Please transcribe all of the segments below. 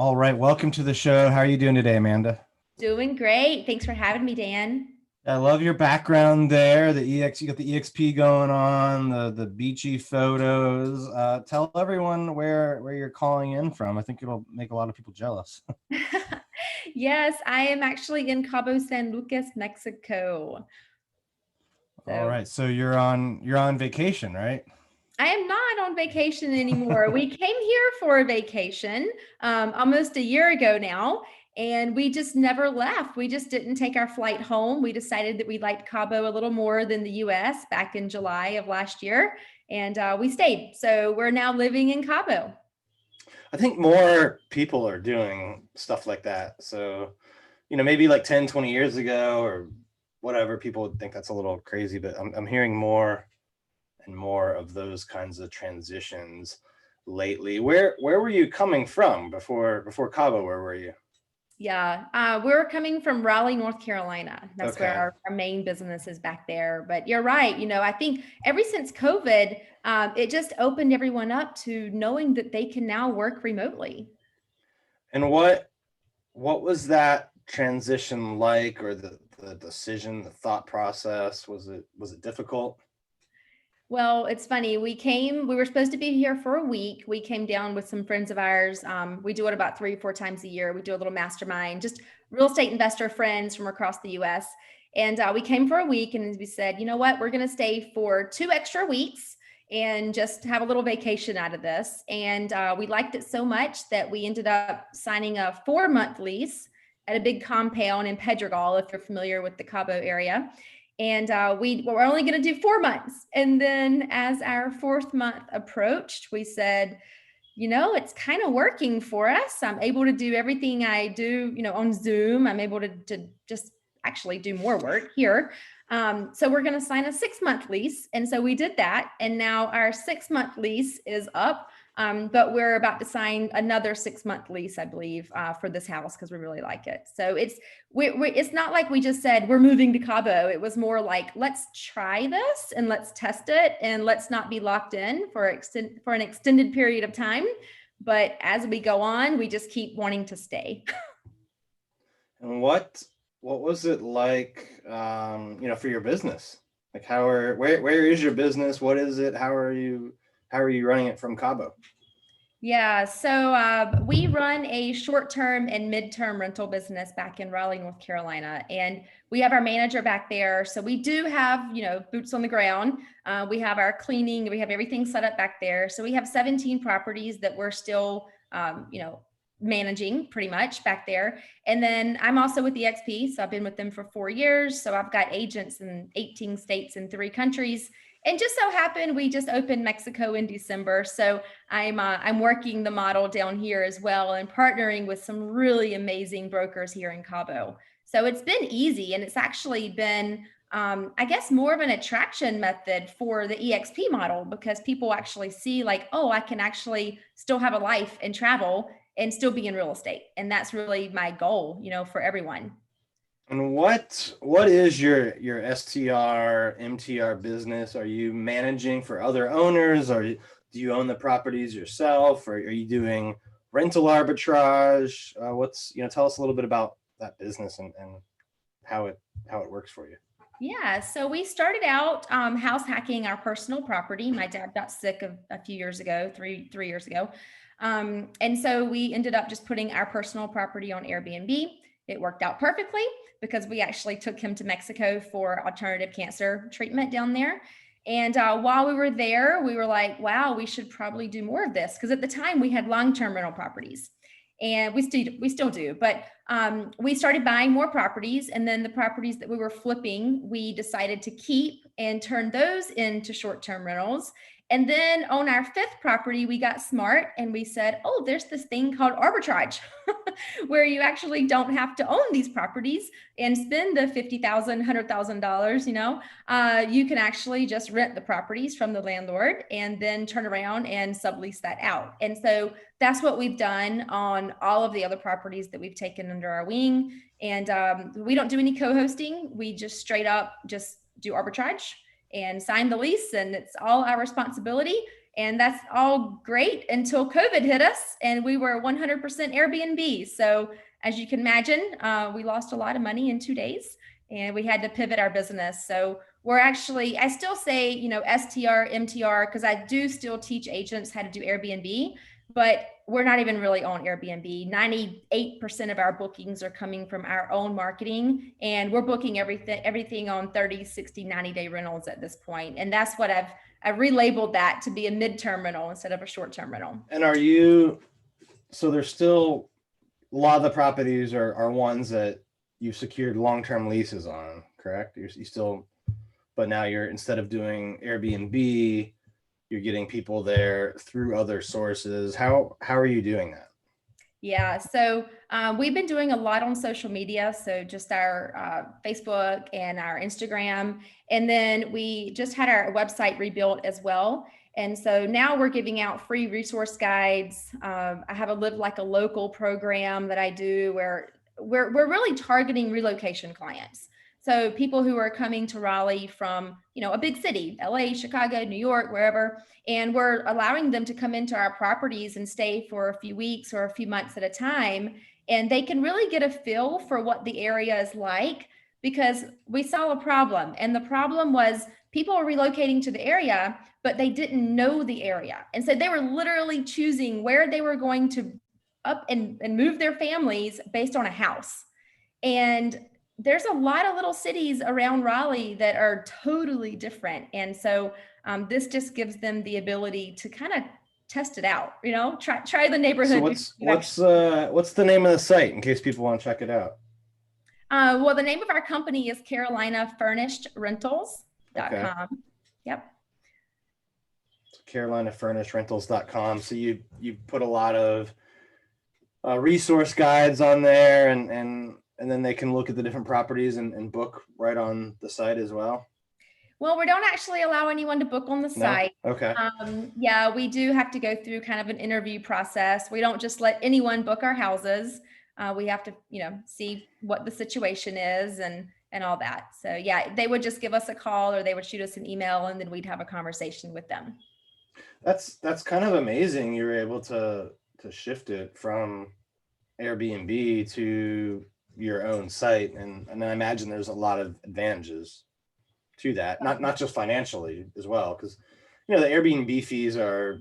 All right, welcome to the show. How are you doing today, Amanda? Doing great. Thanks for having me, Dan. I love your background there. You got the EXP going on, the beachy photos. Tell everyone where you're calling in from. I think it'll make a lot of people jealous. Yes, I am actually in Cabo San Lucas, Mexico. All So right, so you're on vacation, right? I am not on vacation anymore. We came here for a vacation almost a year ago now, and we just never left. We just didn't take our flight home. We decided that we liked Cabo a little more than the US back in July of last year, and we stayed. So we're now living in Cabo. I think more people are doing stuff like that. So, maybe like 10, 20 years ago or whatever, people would think that's a little crazy, but I'm hearing more and more of those kinds of transitions lately. Where were you coming from before Cabo? Where were you? Yeah, we're coming from Raleigh, North Carolina. That's where Okay. our main business is back there. But you're right. I think ever since COVID, it just opened everyone up to knowing that they can now work remotely. And what was that transition like, or the decision, the thought process? Was it difficult? Well, it's funny. We were supposed to be here for a week. We came down with some friends of ours. We do it about 3 or 4 times a year. We do a little mastermind, just real estate investor friends from across the US. And we came for a week and we said, you know what, we're going to stay for 2 extra weeks and just have a little vacation out of this. And we liked it so much that we ended up signing a 4-month lease at a big compound in Pedregal, if you're familiar with the Cabo area. And we were only going to do 4 months. And then as our fourth month approached, we said, it's kind of working for us. I'm able to do everything I do, on Zoom. I'm able to just actually do more work here. So we're going to sign a 6-month lease. And so we did that. And now our 6-month lease is up. But we're about to sign another 6-month lease, I believe, for this house because we really like it. So it's not like we just said we're moving to Cabo. It was more like, let's try this and let's test it and let's not be locked in for an extended period of time. But as we go on, we just keep wanting to stay. And what was it like, for your business? Like, where is your business? What is it? How are you running it from Cabo? Yeah, so we run a short-term and mid-term rental business back in Raleigh, North Carolina, and we have our manager back there. So we do have, boots on the ground. We have our cleaning, we have everything set up back there. So we have 17 properties that we're still, managing pretty much back there. And then I'm also with EXP, so I've been with them for 4 years. So I've got agents in 18 states and 3 countries. And just so happened, we just opened Mexico in December. So I'm working the model down here as well and partnering with some really amazing brokers here in Cabo. So it's been easy, and it's actually been, I guess, more of an attraction method for the EXP model because people actually see like, oh, I can actually still have a life and travel and still be in real estate. And that's really my goal, for everyone. And what is your STR MTR business? Are you managing for other owners, or do you own the properties yourself, or are you doing rental arbitrage? Tell us a little bit about that business and how it works for you. Yeah, so we started out house hacking our personal property. My dad got sick a few years ago, three years ago. And so we ended up just putting our personal property on Airbnb. It worked out perfectly because we actually took him to Mexico for alternative cancer treatment down there. And while we were there, we were like, wow, we should probably do more of this. Because at the time we had long-term rental properties and we still do, but we started buying more properties, and then the properties that we were flipping, we decided to keep and turn those into short-term rentals. And then on our fifth property, we got smart and we said, oh, there's this thing called arbitrage, where you actually don't have to own these properties and spend the $50,000, $100,000, you can actually just rent the properties from the landlord and then turn around and sublease that out. And so that's what we've done on all of the other properties that we've taken under our wing. And we don't do any co-hosting. We just straight up just do arbitrage. and signed the lease, and it's all our responsibility. And that's all great until COVID hit us and we were 100% Airbnb. So as you can imagine, we lost a lot of money in 2 days and we had to pivot our business. So we're actually, I still say, STR, MTR, because I do still teach agents how to do Airbnb, but we're not even really on Airbnb. 98% of our bookings are coming from our own marketing, and we're booking everything on 30, 60, 90-day rentals at this point. And that's what I've relabeled that to be a midterm rental instead of a short-term rental. And so there's still a lot of the properties are ones that you've secured long-term leases on, correct? You still, but now instead of doing Airbnb, you're getting people there through other sources. How are you doing that? Yeah, so we've been doing a lot on social media. So just our Facebook and our Instagram. And then we just had our website rebuilt as well. And so now we're giving out free resource guides. I have a Live Like a Local program that I do where we're really targeting relocation clients. So people who are coming to Raleigh from, a big city, LA, Chicago, New York, wherever, and we're allowing them to come into our properties and stay for a few weeks or a few months at a time. And they can really get a feel for what the area is like, because we saw a problem. And the problem was people were relocating to the area, but they didn't know the area. And so they were literally choosing where they were going to up and move their families based on a house. And there's a lot of little cities around Raleigh that are totally different. And so this just gives them the ability to kind of test it out, try the neighborhood. So what's the name of the site in case people want to check it out? Well, the name of our company is carolinafurnishedrentals.com. Okay. Yep. carolinafurnishedrentals.com. So you put a lot of resource guides on there, and then they can look at the different properties and book right on the site as well. Well, we don't actually allow anyone to book on the site. No? Okay. Yeah, we do have to go through kind of an interview process. We don't just let anyone book our houses. We have to, see what the situation is and all that. So yeah, they would just give us a call or they would shoot us an email and then we'd have a conversation with them. That's kind of amazing. You were able to shift it from Airbnb to your own site, and I imagine there's a lot of advantages to that, not just financially as well, because the Airbnb fees they're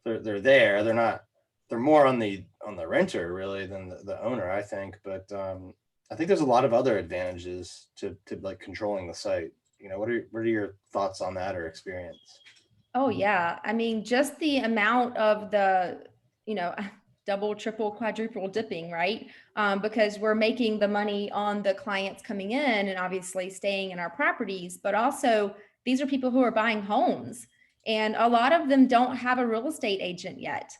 there. They're more on the renter really than the owner, I think. But I think there's a lot of other advantages to like controlling the site. What are your thoughts on that or experience? Oh yeah, I mean, just the amount of the double, triple, quadruple dipping, right? Because we're making the money on the clients coming in and obviously staying in our properties, but also these are people who are buying homes, and a lot of them don't have a real estate agent yet.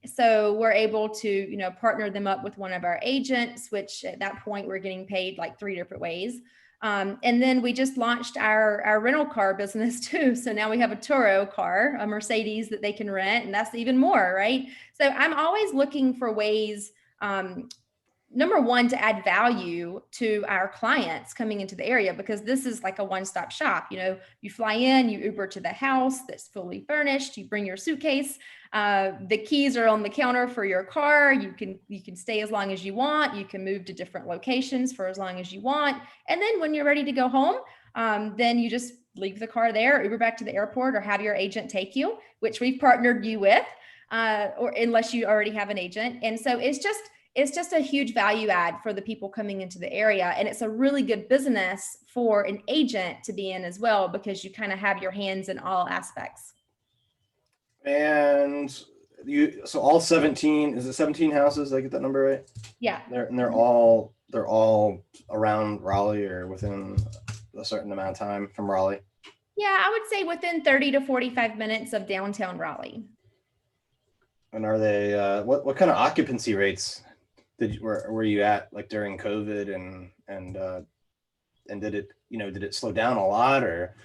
So we're able to, partner them up with one of our agents, which at that point we're getting paid like 3 different ways. And then we just launched our rental car business too. So now we have a Turo car, a Mercedes that they can rent, and that's even more, right? So I'm always looking for ways, number one, to add value to our clients coming into the area, because this is like a one-stop shop. You fly in, you Uber to the house that's fully furnished, you bring your suitcase, the keys are on the counter for your car. You can stay as long as you want. You can move to different locations for as long as you want. And then when you're ready to go home, then you just leave the car there, Uber back to the airport, or have your agent take you, which we've partnered you with, or unless you already have an agent. And so it's just a huge value add for the people coming into the area. And it's a really good business for an agent to be in as well, because you kind of have your hands in all aspects. And so all 17, is it 17 houses? Did I get that number right? Yeah. They're all around Raleigh or within a certain amount of time from Raleigh? Yeah, I would say within 30 to 45 minutes of downtown Raleigh. And are they, what kind of occupancy rates were you at like during COVID, and did it slow down a lot or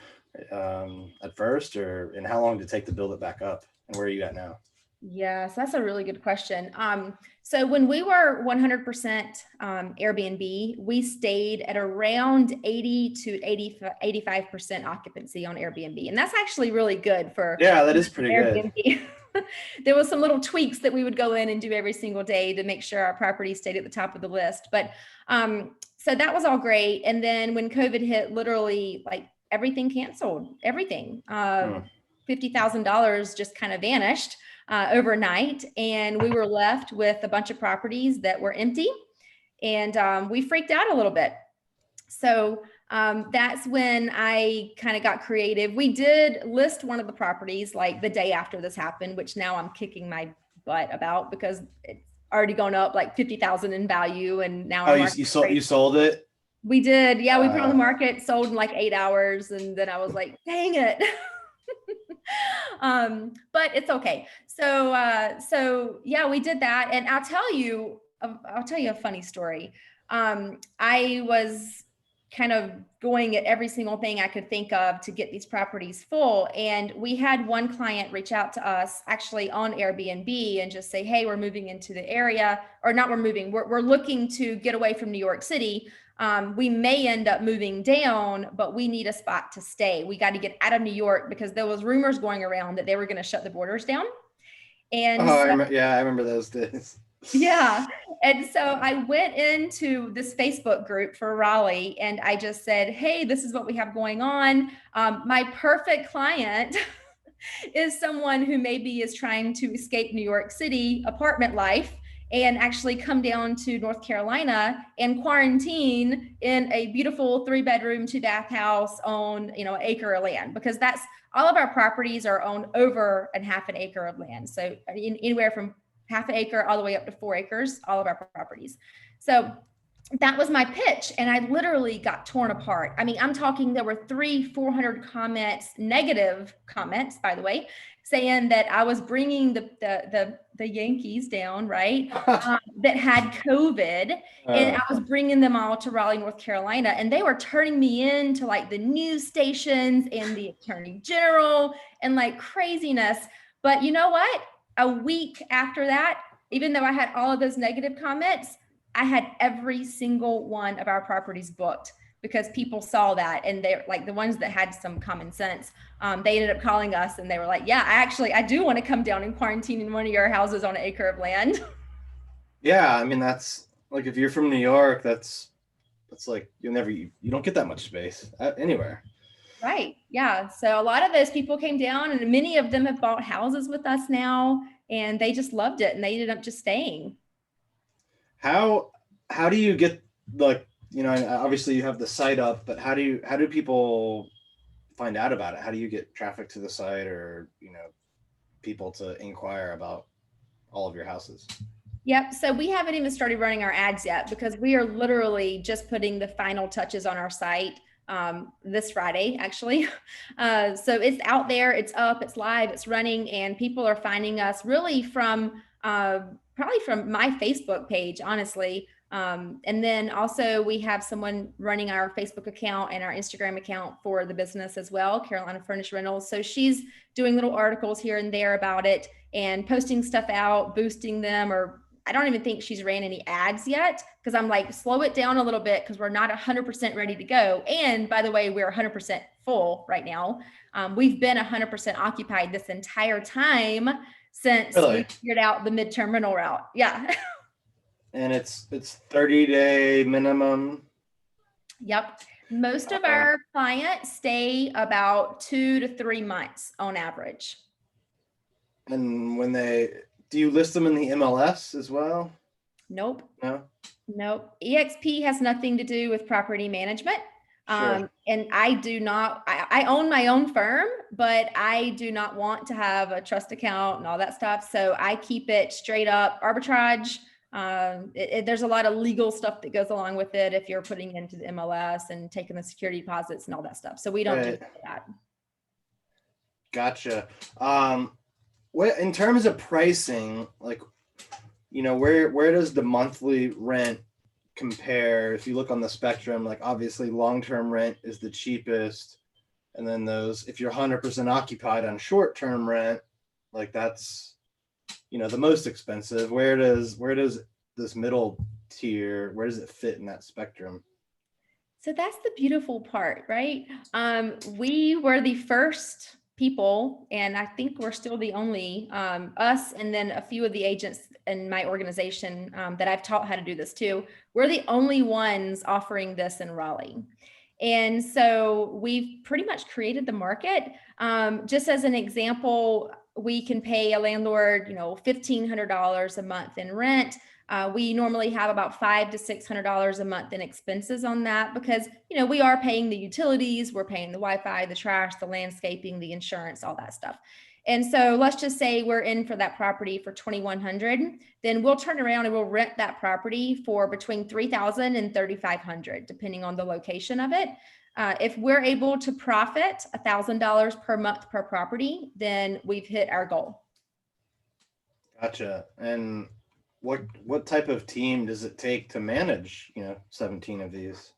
at first, and how long did it take to build it back up, and where are you at now? Yes, that's a really good question. So when we were 100% Airbnb, we stayed at around 80 to 85% occupancy on Airbnb. And that's actually really good for Yeah, that is pretty good. Airbnb. There was some little tweaks that we would go in and do every single day to make sure our property stayed at the top of the list. But so that was all great. And then when COVID hit, literally like everything canceled, everything. $50,000 just kind of vanished overnight. And we were left with a bunch of properties that were empty. And we freaked out a little bit. So that's when I kind of got creative. We did list one of the properties like the day after this happened, which now I'm kicking my butt about because it's already gone up like 50,000 in value. And now Oh, you sold it? We did. Yeah, we put it on the market, sold in like 8 hours. And then I was like, dang it. But it's okay. So yeah, we did that. And I'll tell you a funny story. I was kind of going at every single thing I could think of to get these properties full. And we had one client reach out to us actually on Airbnb and just say, hey, we're moving into the area, or not we're moving, we're looking to get away from New York City. We may end up moving down, but we need a spot to stay. We got to get out of New York because there was rumors going around that they were going to shut the borders down. And I remember those days. yeah. And so I went into this Facebook group for Raleigh and I just said, hey, this is what we have going on. My perfect client is someone who maybe is trying to escape New York City apartment life and actually come down to North Carolina and quarantine in a beautiful 3-bedroom, 2-bath house on, an acre of land, because that's all of our properties are on over a half an acre of land. So anywhere from half an acre all the way up to 4 acres, all of our properties. So that was my pitch. And I literally got torn apart. I mean, I'm talking, there were 400 comments, negative comments, by the way, saying that I was bringing the Yankees down, right? That had COVID, and I was bringing them all to Raleigh, North Carolina, and they were turning me into like the news stations and the attorney general and like craziness. But you know what? A week after that, even though I had all of those negative comments, I had every single one of our properties booked because people saw that, and they're like the ones that had some common sense. They ended up calling us and they were like, yeah, I do want to come down and quarantine in one of your houses on an acre of land. Yeah, I mean, that's like, if you're from New York, that's like, you don't get that much space anywhere. Right. Yeah. So a lot of those people came down, and many of them have bought houses with us now, and they just loved it and they ended up just staying. How do you get, like, obviously you have the site up, but how do people find out about it? How do you get traffic to the site, or people to inquire about all of your houses? Yep. So we haven't even started running our ads yet because we are literally just putting the final touches on our site this Friday, actually. So it's out there, it's up, it's live, it's running, and people are finding us really from probably from my Facebook page, honestly. And then also we have someone running our Facebook account and our Instagram account for the business as well, Carolina Furnished Rentals. So she's doing little articles here and there about it and posting stuff out, boosting them, or I don't even think she's ran any ads yet, because I'm like, slow it down a little bit because we're not 100% ready to go. And by the way, we're 100% full right now. We've been 100% occupied this entire time since we figured out the midterm rental route. Yeah. And it's 30-day minimum. Yep. Most of our clients stay about 2 to 3 months on average. And do you list them in the MLS as well? Nope. No. Nope. EXP has nothing to do with property management. Sure. And I do not, I own my own firm, but I do not want to have a trust account and all that stuff. So I keep it straight up arbitrage. There's a lot of legal stuff that goes along with it if you're putting into the MLS and taking the security deposits and all that stuff. So we don't do that. Gotcha. In terms of pricing, like, where does the monthly rent compare? If you look on the spectrum, like, obviously long-term rent is the cheapest. And then if you're 100% occupied on short-term rent, like, that's the most expensive, where does this middle tier, where does it fit in that spectrum? So that's the beautiful part, right? We were the first people, and I think we're still the only, us and then a few of the agents in my organization that I've taught how to do this too. We're the only ones offering this in Raleigh. And so we've pretty much created the market. Just as an example, we can pay a landlord, $1,500 a month in rent. We normally have about $500 to $600 a month in expenses on that because, we are paying the utilities, we're paying the Wi-Fi, the trash, the landscaping, the insurance, all that stuff. And so let's just say we're in for that property for $2,100, then we'll turn around and we'll rent that property for between $3,000 and $3,500, depending on the location of it. If we're able to profit $1,000 per month per property, then we've hit our goal. Gotcha. And what type of team does it take to manage, 17 of these?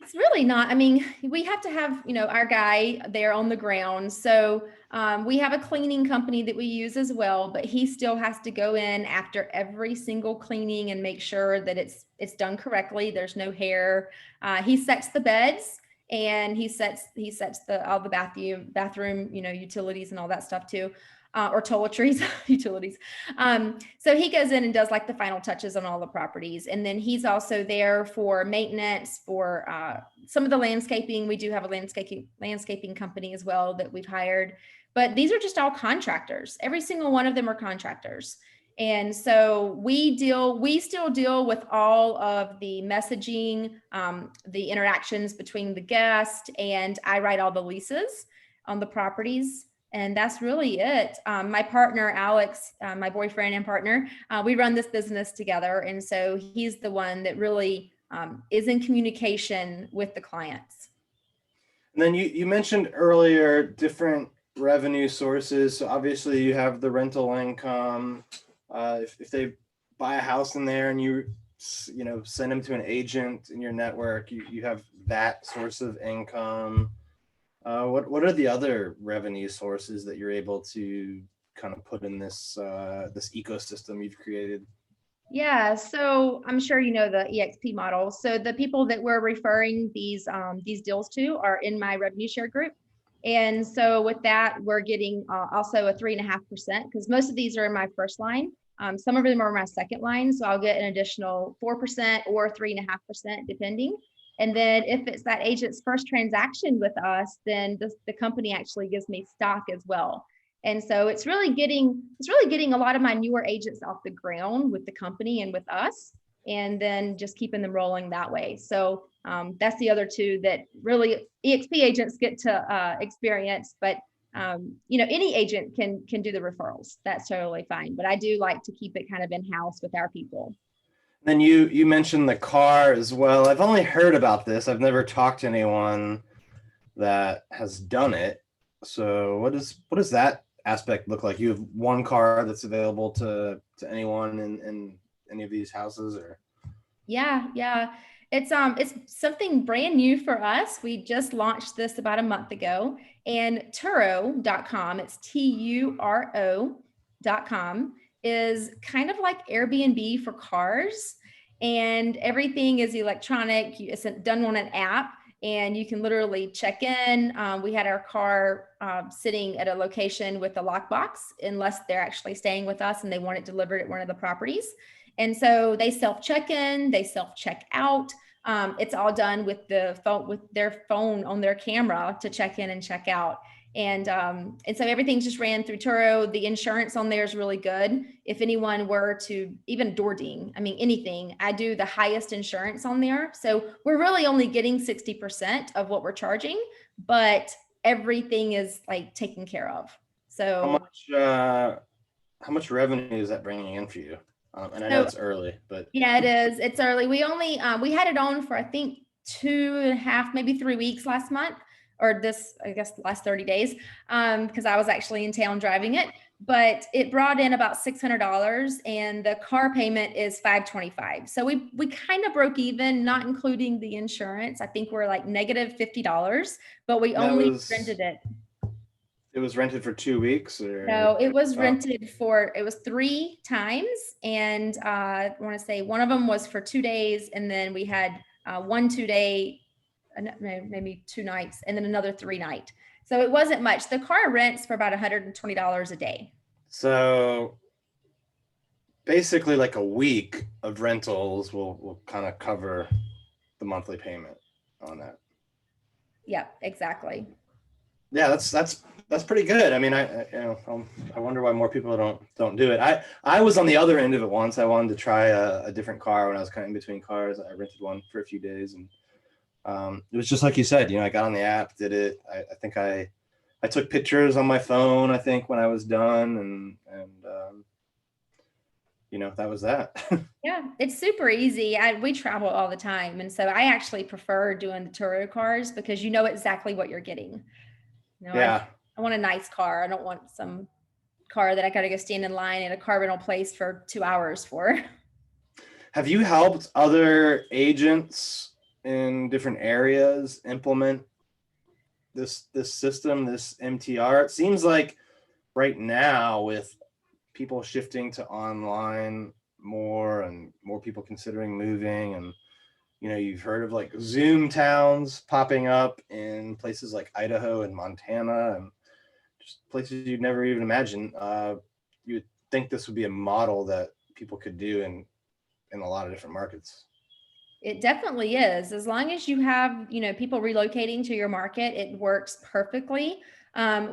It's really not. I mean, we have to have, our guy there on the ground. So we have a cleaning company that we use as well, but he still has to go in after every single cleaning and make sure that it's done correctly. There's no hair. He sets the beds and he sets all the bathroom, utilities and all that stuff too. Or toiletries, utilities. So he goes in and does like the final touches on all the properties. And then he's also there for maintenance, for some of the landscaping. We do have a landscaping company as well that we've hired, but these are just all contractors. Every single one of them are contractors. And so we still deal with all of the messaging, the interactions between the guest, and I write all the leases on the properties. And that's really it. My partner, Alex, my boyfriend and partner, we run this business together. And so he's the one that really is in communication with the clients. And then you mentioned earlier different revenue sources. So obviously you have the rental income. If they buy a house in there and you send them to an agent in your network, you have that source of income. What are the other revenue sources that you're able to kind of put in this this ecosystem you've created? Yeah, so I'm sure you know the EXP model. So the people that we're referring these deals to are in my revenue share group. And so with that, we're getting also a 3.5% because most of these are in my first line. Some of them are my second line. So I'll get an additional 4% or 3.5% depending. And then if it's that agent's first transaction with us, then the company actually gives me stock as well. And so it's really getting a lot of my newer agents off the ground with the company and with us, and then just keeping them rolling that way. So that's the other two that really EXP agents get to experience. But any agent can do the referrals. That's totally fine. But I do like to keep it kind of in-house with our people. Then you mentioned the car as well. I've only heard about this. I've never talked to anyone that has done it. So what does that aspect look like? You have one car that's available to anyone in any of these houses, or? Yeah. It's something brand new for us. We just launched this about a month ago, and Turo.com, it's Turo.com, is kind of like Airbnb for cars, and everything is electronic. It's done on an app, and you can literally check in. We had our car sitting at a location with a lockbox, unless they're actually staying with us and they want it delivered at one of the properties. And so they self-check in, they self-check out. It's all done with their phone on their camera to check in and check out. And so everything's just ran through Turo. The insurance on there is really good. If anyone were to even door ding, anything, I do the highest insurance on there. So we're really only getting 60% of what we're charging, but everything is like taken care of. So how much revenue is that bringing in for you? And I know it's early, but yeah, it is. It's early. We only we had it on for I think 2.5, maybe 3 weeks last month, or I guess the last 30 days, because I was actually in town driving it. But it brought in about $600, and the car payment is $525. So we kind of broke even, not including the insurance. I think we're like negative $50, but we only rented it. it was rented for 2 weeks or? No, it was Oh, rented for, it was 3 times. And I want to say one of them was for 2 days. And then we had 1 2 day, maybe 2 nights, and then another 3 night. So it wasn't much. The car rents for about $120 a day. so basically like a week of rentals will kind of cover the monthly payment on that. Yep, exactly. Yeah, that's pretty good. I mean, I wonder why more people don't do it. I was on the other end of it once. I wanted to try a different car when I was kind of in between cars. I rented one for a few days, and it was just like you said. I got on the app, did it. I think I took pictures on my phone, I think, when I was done, and that was that. Yeah, it's super easy. We travel all the time. And so I actually prefer doing the Turo cars because you know exactly what you're getting. Yeah. I want a nice car. I don't want some car that I got to go stand in line at a car rental place for 2 hours for. Have you helped other agents in different areas implement this system, this MTR? It seems like right now, with people shifting to online more and more people considering moving, and you've heard of like Zoom towns popping up in places like Idaho and Montana, and just places you'd never even imagine. You'd think this would be a model that people could do in a lot of different markets. It definitely is. As long as you have, people relocating to your market, it works perfectly.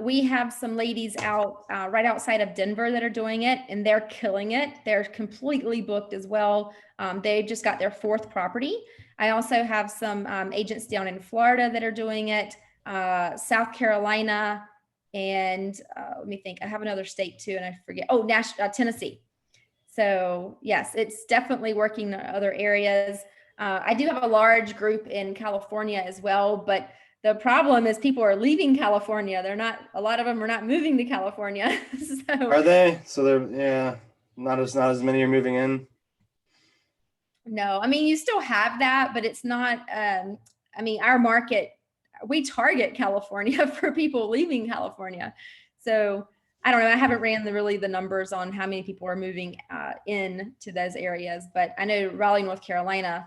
We have some ladies out right outside of Denver that are doing it, and they're killing it. They're completely booked as well. They just got their 4th property. I also have some agents down in Florida that are doing it, South Carolina, and let me think. I have another state too, and I forget. Oh, Tennessee. So yes, it's definitely working in other areas. I do have a large group in California as well, but the problem is people are leaving California. A lot of them are not moving to California. So Are they? So they're, yeah, not as many are moving in. no, I mean, you still have that, but it's not, our market, we target California for people leaving California. So I don't know. I haven't ran the numbers on how many people are moving in to those areas, but I know Raleigh, North Carolina,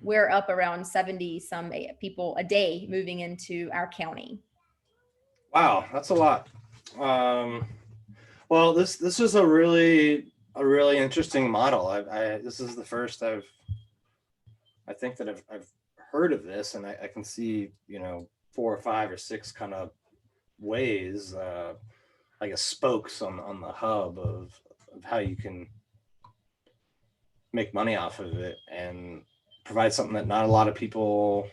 we're up around 70 some people a day moving into our county. Wow, that's a lot. Well, this is a really interesting model. This is the first I think that I've heard of this, and I can see 4 or 5 or 6 kind of ways, I guess spokes on the hub of how you can make money off of it and provide something that not a lot of people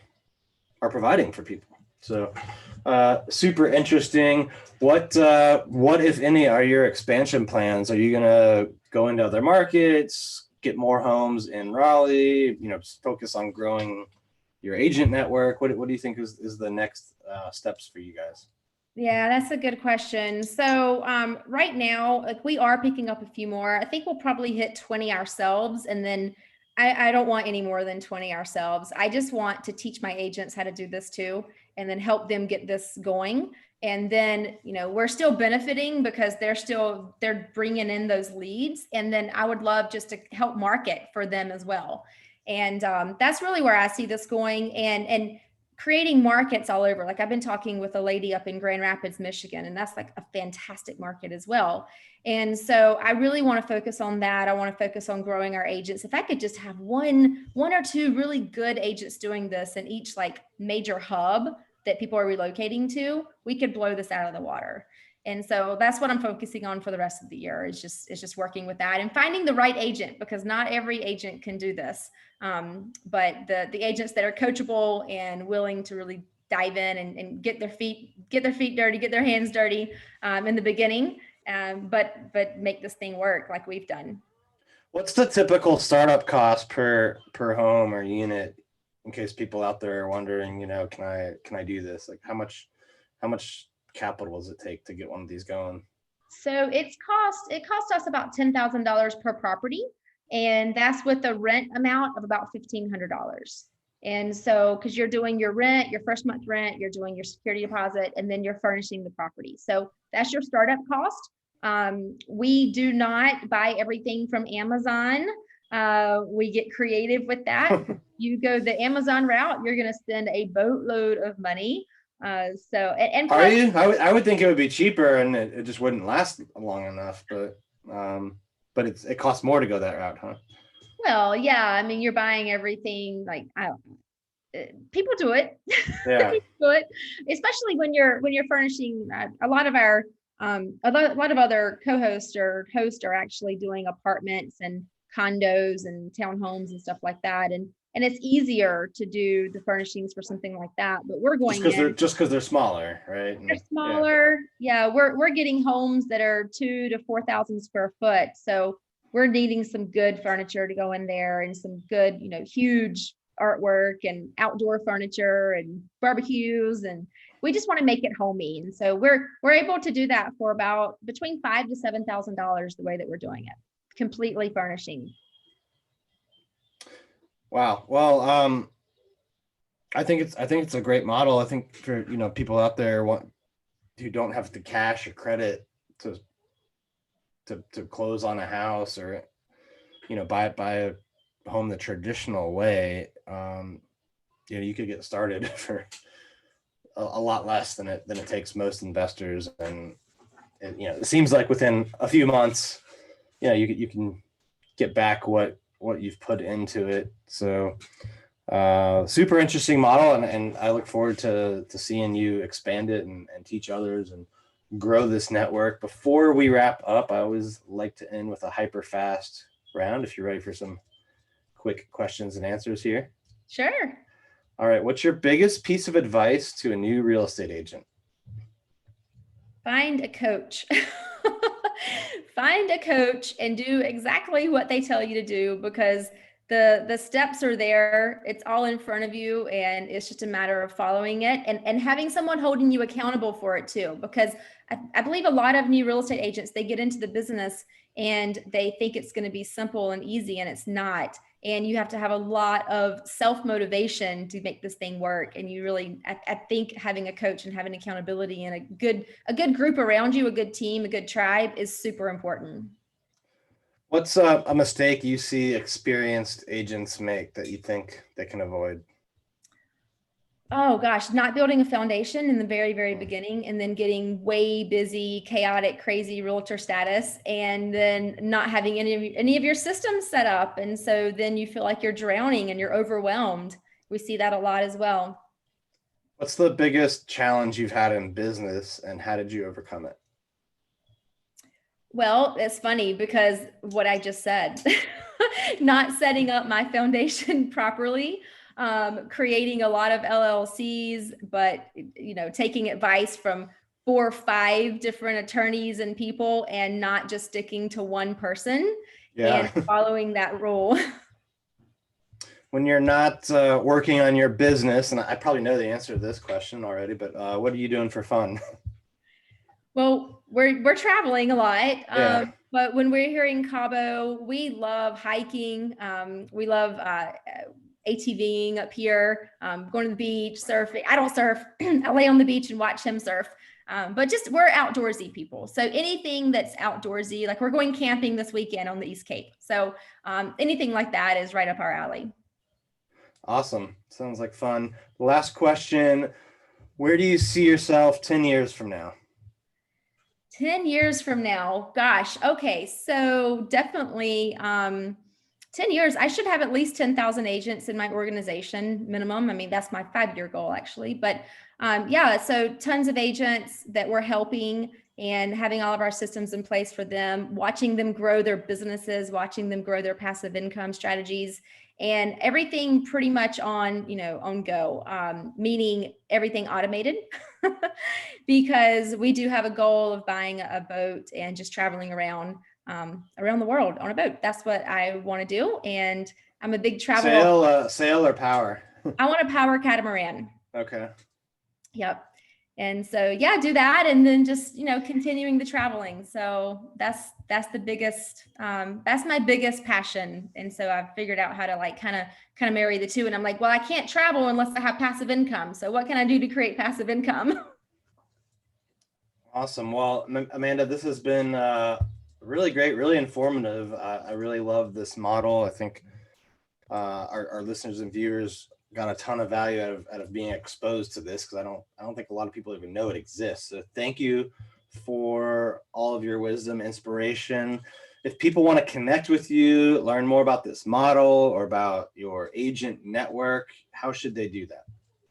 are providing for people. So super interesting. What if any are your expansion plans? Are you gonna go into other markets, get more homes in Raleigh, just focus on growing your agent network? What do you think is the next steps for you guys? Yeah, that's a good question. So right now, like we are picking up a few more. I think we'll probably hit 20 ourselves. And then I don't want any more than 20 ourselves. I just want to teach my agents how to do this too, and then help them get this going. And then, we're still benefiting because they're bringing in those leads. And then I would love just to help market for them as well. And that's really where I see this going. And creating markets all over. Like I've been talking with a lady up in Grand Rapids, Michigan, and that's like a fantastic market as well. And so I really want to focus on that. I want to focus on growing our agents. If I could just have one or two really good agents doing this in each like major hub that people are relocating to, we could blow this out of the water. And so that's what I'm focusing on for the rest of the year. It's just working with that and finding the right agent, because not every agent can do this. But the agents that are coachable and willing to really dive in and get their feet dirty, get their hands dirty in the beginning, but make this thing work like we've done. What's the typical startup cost per home or unit, in case people out there are wondering, can I do this? Like how much capital does it take to get one of these going? So it cost us about $10,000 per property, and that's with a rent amount of about $1,500. And so, because you're doing your rent, your first month rent, you're doing your security deposit, and then you're furnishing the property. So that's your startup cost. We do not buy everything from Amazon. We get creative with that. You go the Amazon route, you're going to spend a boatload of money. And Are plus, you? I would think it would be cheaper and it just wouldn't last long enough, but it costs more to go that route, huh? well, yeah, I mean, you're buying everything like, I don't know. People do it. Yeah. People do it, especially when you're furnishing. A lot of our lot of other co-hosts or hosts are actually doing apartments and condos and townhomes and stuff like that, and it's easier to do the furnishings for something like that. But we're going in. Just because they're smaller, right? They're smaller. Yeah, we're getting homes that are 2,000 to 4,000 square foot. So we're needing some good furniture to go in there and some good, huge artwork and outdoor furniture and barbecues, and we just want to make it homey. And so we're able to do that for about between $5,000 to $7,000 the way that we're doing it, completely furnishing. Wow. Well, I think it's a great model. I think for people out there who don't have the cash or credit to close on a house or buy a home the traditional way, you could get started for a lot less than it takes most investors, and it seems like within a few months, you can get back what you've put into it. So super interesting model, and I look forward to seeing you expand it and teach others and grow this network. Before we wrap up, I always like to end with a HyperFast round, if you're ready for some quick questions and answers here. Sure. All right. What's your biggest piece of advice to a new real estate agent? Find a coach. Find a coach and do exactly what they tell you to do, because the steps are there. It's all in front of you, and it's just a matter of following it and having someone holding you accountable for it too. Because I believe a lot of new real estate agents, they get into the business and they think it's going to be simple and easy, and it's not. And you have to have a lot of self-motivation to make this thing work. And you really, I think having a coach and having accountability and a good group around you, a good team, a good tribe is super important. What's a mistake you see experienced agents make that you think they can avoid? Oh gosh, not building a foundation in the very, very beginning, and then getting way busy, chaotic, crazy realtor status, and then not having any of your systems set up. And so then you feel like you're drowning and you're overwhelmed. We see that a lot as well. What's the biggest challenge you've had in business, and how did you overcome it? Well, it's funny because what I just said, not setting up my foundation properly, creating a lot of LLCs, but taking advice from 4 or 5 different attorneys and people, and not just sticking to one person and following that rule. When you're not working on your business, and I probably know the answer to this question already, but what are you doing for fun? Well, we're traveling a lot, Yeah. but when we're here in Cabo, we love hiking. We love ATVing up here, going to the beach, surfing. I don't surf. I lay on the beach and watch him surf. But just we're outdoorsy people. So anything that's outdoorsy, like we're going camping this weekend on the East Cape. So anything like that is right up our alley. Awesome. Sounds like fun. Last question. Where do you see yourself 10 years from now? 10 years from now, gosh. Okay. So definitely 10 years, I should have at least 10,000 agents in my organization minimum. I mean, that's my 5-year goal actually, but yeah, so tons of agents that we're helping and having all of our systems in place for them, watching them grow their businesses, watching them grow their passive income strategies, and everything pretty much on go, meaning everything automated because we do have a goal of buying a boat and just traveling around the world on a boat. That's what I want to do. And I'm a big travel. Sail or power? I want a power catamaran. Okay. Yep. And so, yeah, do that. And then just, continuing the traveling. So that's the biggest, that's my biggest passion. And so I've figured out how to like kind of marry the two. And I'm like, well, I can't travel unless I have passive income. So what can I do to create passive income? Awesome. Well, Amanda, this has been really great, really informative. I really love this model. I think our listeners and viewers got a ton of value out of being exposed to this, because I don't think a lot of people even know it exists. So thank you for all of your wisdom, inspiration. If people want to connect with you, learn more about this model or about your agent network, how should they do that?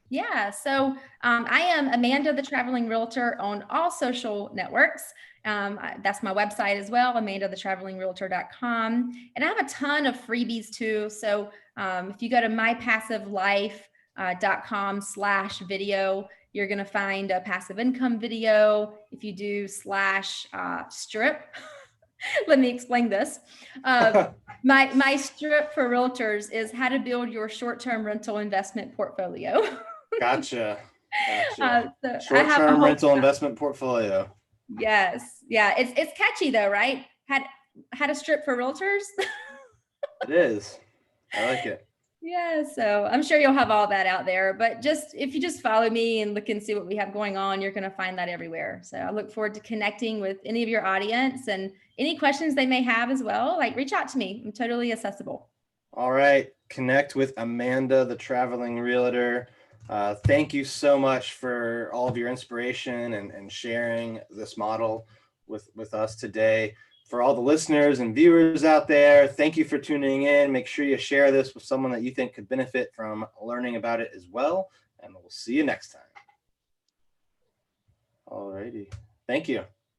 Yeah, so I am Amanda, the Traveling Realtor, on all social networks. That's my website as well, amandathetravelingrealtor.com. And I have a ton of freebies too. So if you go to mypassivelife.com/video, you're going to find a passive income video. If you do /strip, let me explain this. My strip for realtors is how to build your short-term rental investment portfolio. Gotcha. So I have a Short-term whole, rental investment portfolio. yes. Yeah. It's catchy though, right? Had a strip for realtors. It is. I like it. Yeah. So I'm sure you'll have all that out there, but if you just follow me and look and see what we have going on, you're going to find that everywhere. So I look forward to connecting with any of your audience, and any questions they may have as well. Like, reach out to me. I'm totally accessible. All right. Connect with Amanda, the Traveling Realtor. Thank you so much for all of your inspiration and sharing this model with us today. For all the listeners and viewers out there, thank you for tuning in. Make sure you share this with someone that you think could benefit from learning about it as well. And we'll see you next time. All righty. Thank you.